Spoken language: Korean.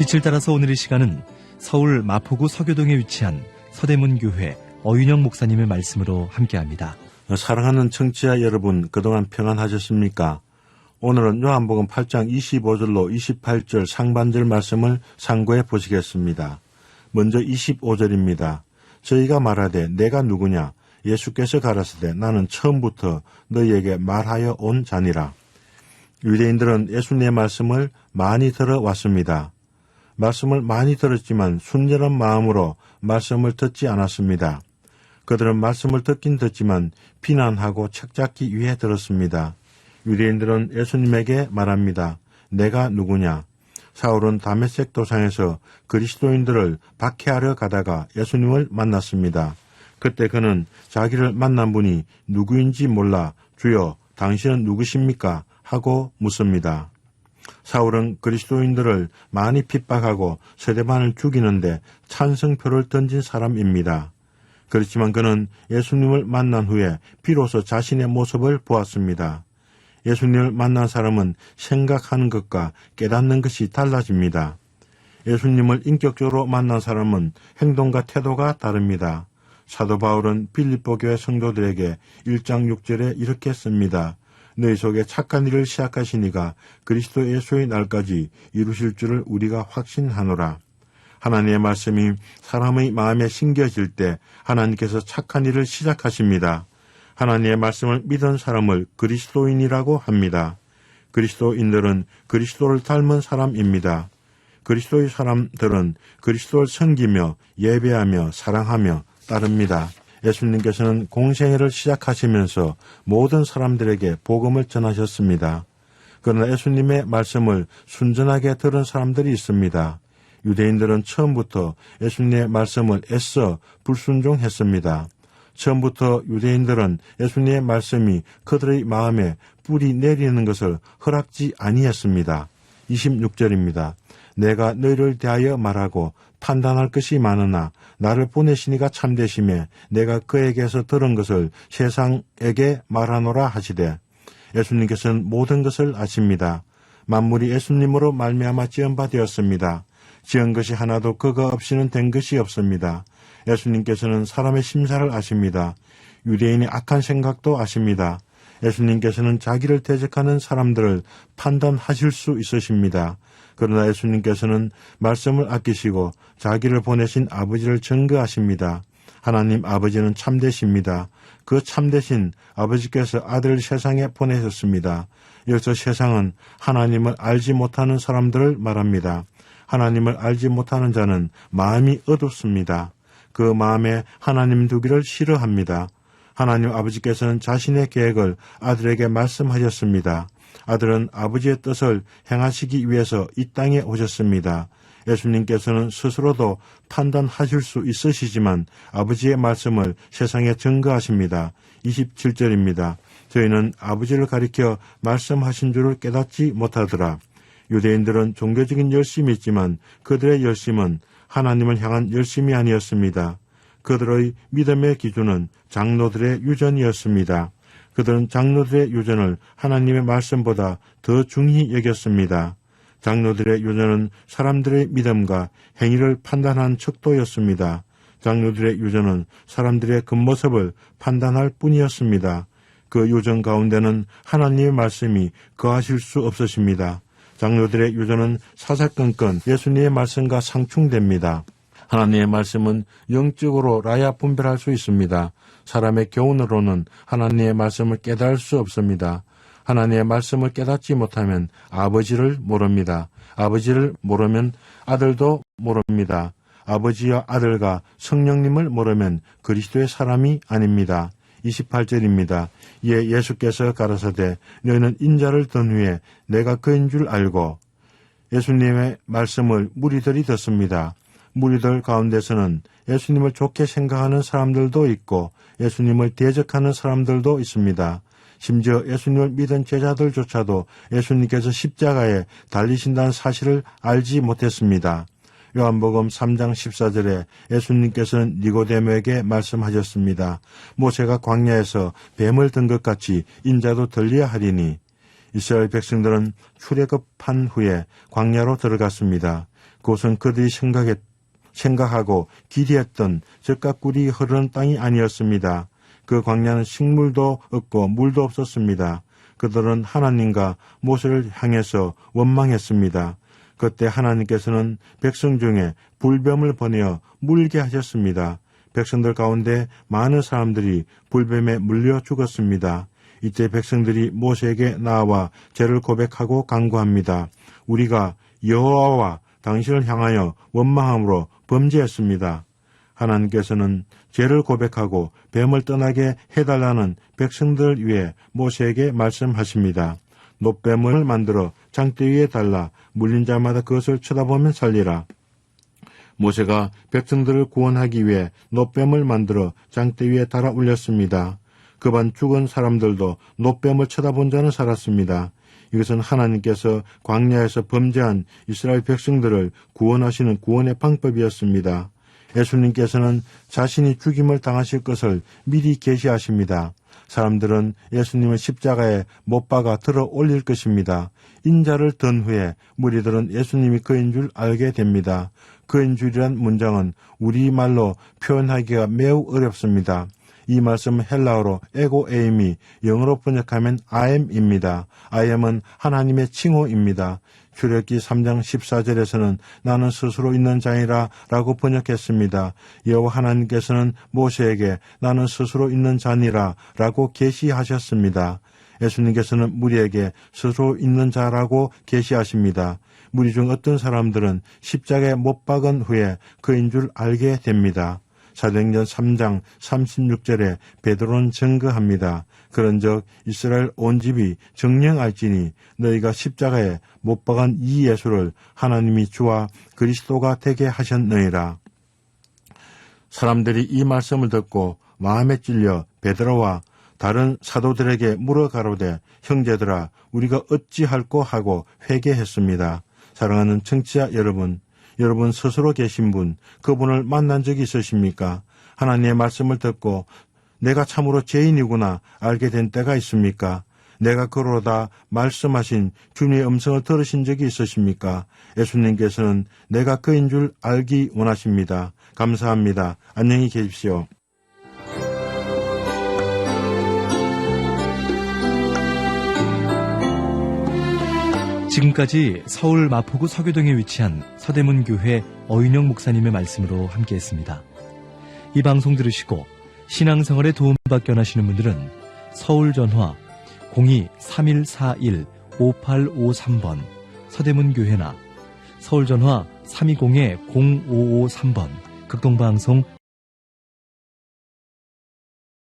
빛을 따라서 오늘 이 시간은 서울 마포구 서교동에 위치한 서대문교회 어윤영 목사님의 말씀으로 함께합니다. 사랑하는 청취자 여러분, 그동안 평안하셨습니까? 오늘은 요한복음 8장 25절로 28절 상반절 말씀을 상고해 보시겠습니다. 먼저 25절입니다. 저희가 말하되 내가 누구냐? 예수께서 가라사대 나는 처음부터 너희에게 말하여 온 자니라. 유대인들은 예수님의 말씀을 많이 들어왔습니다. 말씀을 많이 들었지만 순전한 마음으로 말씀을 듣지 않았습니다. 그들은 말씀을 듣긴 듣지만 비난하고 책잡기 위해 들었습니다. 유대인들은 예수님에게 말합니다. 내가 누구냐? 사울은 다메섹 도상에서 그리스도인들을 박해하려 가다가 예수님을 만났습니다. 그때 그는 자기를 만난 분이 누구인지 몰라 주여 당신은 누구십니까? 하고 묻습니다. 사울은 그리스도인들을 많이 핍박하고 스데반을 죽이는데 찬성표를 던진 사람입니다. 그렇지만 그는 예수님을 만난 후에 비로소 자신의 모습을 보았습니다. 예수님을 만난 사람은 생각하는 것과 깨닫는 것이 달라집니다. 예수님을 인격적으로 만난 사람은 행동과 태도가 다릅니다. 사도 바울은 빌립보 교회 성도들에게 1장 6절에 이렇게 씁니다. 너희 속에 착한 일을 시작하시니가 그리스도 예수의 날까지 이루실 줄을 우리가 확신하노라. 하나님의 말씀이 사람의 마음에 심겨질 때 하나님께서 착한 일을 시작하십니다. 하나님의 말씀을 믿은 사람을 그리스도인이라고 합니다. 그리스도인들은 그리스도를 닮은 사람입니다. 그리스도의 사람들은 그리스도를 섬기며 예배하며 사랑하며 따릅니다. 예수님께서는 공생애를 시작하시면서 모든 사람들에게 복음을 전하셨습니다. 그러나 예수님의 말씀을 순전하게 들은 사람들이 있습니다. 유대인들은 처음부터 예수님의 말씀을 애써 불순종했습니다. 처음부터 유대인들은 예수님의 말씀이 그들의 마음에 뿌리 내리는 것을 허락지 아니했습니다. 26절입니다. 내가 너희를 대하여 말하고 판단할 것이 많으나 나를 보내시니가 참되심에 내가 그에게서 들은 것을 세상에게 말하노라 하시되 예수님께서는 모든 것을 아십니다. 만물이 예수님으로 말미암아 지은 바 되었습니다. 지은 것이 하나도 그가 없이는 된 것이 없습니다. 예수님께서는 사람의 심사를 아십니다. 유대인의 악한 생각도 아십니다. 예수님께서는 자기를 대적하는 사람들을 판단하실 수 있으십니다. 그러나 예수님께서는 말씀을 아끼시고 자기를 보내신 아버지를 증거하십니다. 하나님 아버지는 참되십니다. 그 참되신 아버지께서 아들을 세상에 보내셨습니다. 여기서 세상은 하나님을 알지 못하는 사람들을 말합니다. 하나님을 알지 못하는 자는 마음이 어둡습니다. 그 마음에 하나님 두기를 싫어합니다. 하나님 아버지께서는 자신의 계획을 아들에게 말씀하셨습니다. 아들은 아버지의 뜻을 행하시기 위해서 이 땅에 오셨습니다. 예수님께서는 스스로도 판단하실 수 있으시지만 아버지의 말씀을 세상에 증거하십니다. 27절입니다. 저희는 아버지를 가리켜 말씀하신 줄을 깨닫지 못하더라. 유대인들은 종교적인 열심이 있지만 그들의 열심은 하나님을 향한 열심이 아니었습니다. 그들의 믿음의 기준은 장로들의 유전이었습니다. 그들은 장로들의 유전을 하나님의 말씀보다 더 중히 여겼습니다. 장로들의 유전은 사람들의 믿음과 행위를 판단한 척도였습니다. 장로들의 유전은 사람들의 겉모습을 판단할 뿐이었습니다. 그 유전 가운데는 하나님의 말씀이 거하실 수 없으십니다. 장로들의 유전은 사사건건 예수님의 말씀과 상충됩니다. 하나님의 말씀은 영적으로 라야 분별할 수 있습니다. 사람의 교훈으로는 하나님의 말씀을 깨달을 수 없습니다. 하나님의 말씀을 깨닫지 못하면 아버지를 모릅니다. 아버지를 모르면 아들도 모릅니다. 아버지와 아들과 성령님을 모르면 그리스도의 사람이 아닙니다. 28절입니다. 예수께서 가라사대 너희는 인자를 든 후에 내가 그인 줄 알고 예수님의 말씀을 무리들이 듣습니다. 무리들 가운데서는 예수님을 좋게 생각하는 사람들도 있고 예수님을 대적하는 사람들도 있습니다. 심지어 예수님을 믿은 제자들조차도 예수님께서 십자가에 달리신다는 사실을 알지 못했습니다. 요한복음 3장 14절에 예수님께서는 니고데모에게 말씀하셨습니다. 모세가 광야에서 뱀을 든 것 같이 인자도 들려야 하리니 이스라엘 백성들은 출애굽한 후에 광야로 들어갔습니다. 그곳은 그들이 생각하고 기대했던 젖과 꿀이 흐르는 땅이 아니었습니다. 그 광야는 식물도 없고 물도 없었습니다. 그들은 하나님과 모세를 향해서 원망했습니다. 그때 하나님께서는 백성 중에 불뱀을 보내어 물게 하셨습니다. 백성들 가운데 많은 사람들이 불뱀에 물려 죽었습니다. 이때 백성들이 모세에게 나와 죄를 고백하고 간구합니다. 우리가 여호와와 당신을 향하여 원망함으로 범죄했습니다. 하나님께서는 죄를 고백하고 뱀을 떠나게 해달라는 백성들을 위해 모세에게 말씀하십니다. 놋뱀을 만들어 장대 위에 달라 물린 자마다 그것을 쳐다보면 살리라. 모세가 백성들을 구원하기 위해 놋뱀을 만들어 장대 위에 달아 올렸습니다. 그반 죽은 사람들도 놋뱀을 쳐다본 자는 살았습니다. 이것은 하나님께서 광야에서 범죄한 이스라엘 백성들을 구원하시는 구원의 방법이었습니다. 예수님께서는 자신이 죽임을 당하실 것을 미리 계시하십니다. 사람들은 예수님을 십자가에 못 박아 들어 올릴 것입니다. 인자를 든 후에 무리들은 예수님이 그인 줄 알게 됩니다. 그인 줄이란 문장은 우리말로 표현하기가 매우 어렵습니다. 이 말씀은 헬라어로 에고에임이 영어로 번역하면 I am입니다. I am은 하나님의 칭호입니다. 출애굽기 3장 14절에서는 나는 스스로 있는 자이라 라고 번역했습니다. 여호와 하나님께서는 모세에게 나는 스스로 있는 자니라 라고 계시하셨습니다. 예수님께서는 무리에게 스스로 있는 자라고 계시하십니다. 무리 중 어떤 사람들은 십자가에 못 박은 후에 그인 줄 알게 됩니다. 사도행전 3장 36절에 베드로는 증거합니다. 그런즉 이스라엘 온 집이 정령할지니 너희가 십자가에 못 박은 이 예수를 하나님이 주와 그리스도가 되게 하셨느니라. 사람들이 이 말씀을 듣고 마음에 찔려 베드로와 다른 사도들에게 물어 가로되 형제들아 우리가 어찌할꼬 하고 회개했습니다. 사랑하는 청취자 여러분, 여러분 스스로 계신 분, 그분을 만난 적이 있으십니까? 하나님의 말씀을 듣고 내가 참으로 죄인이구나 알게 된 때가 있습니까? 내가 그러다 말씀하신 주님의 음성을 들으신 적이 있으십니까? 예수님께서는 내가 그인 줄 알기 원하십니다. 감사합니다. 안녕히 계십시오. 지금까지 서울 마포구 서교동에 위치한 서대문 교회 어윤영 목사님의 말씀으로 함께했습니다. 이 방송 들으시고 신앙생활에 도움받기 원하시는 분들은 서울 전화 02-3141-5853번 서대문 교회나 서울 전화 320-0553번 극동방송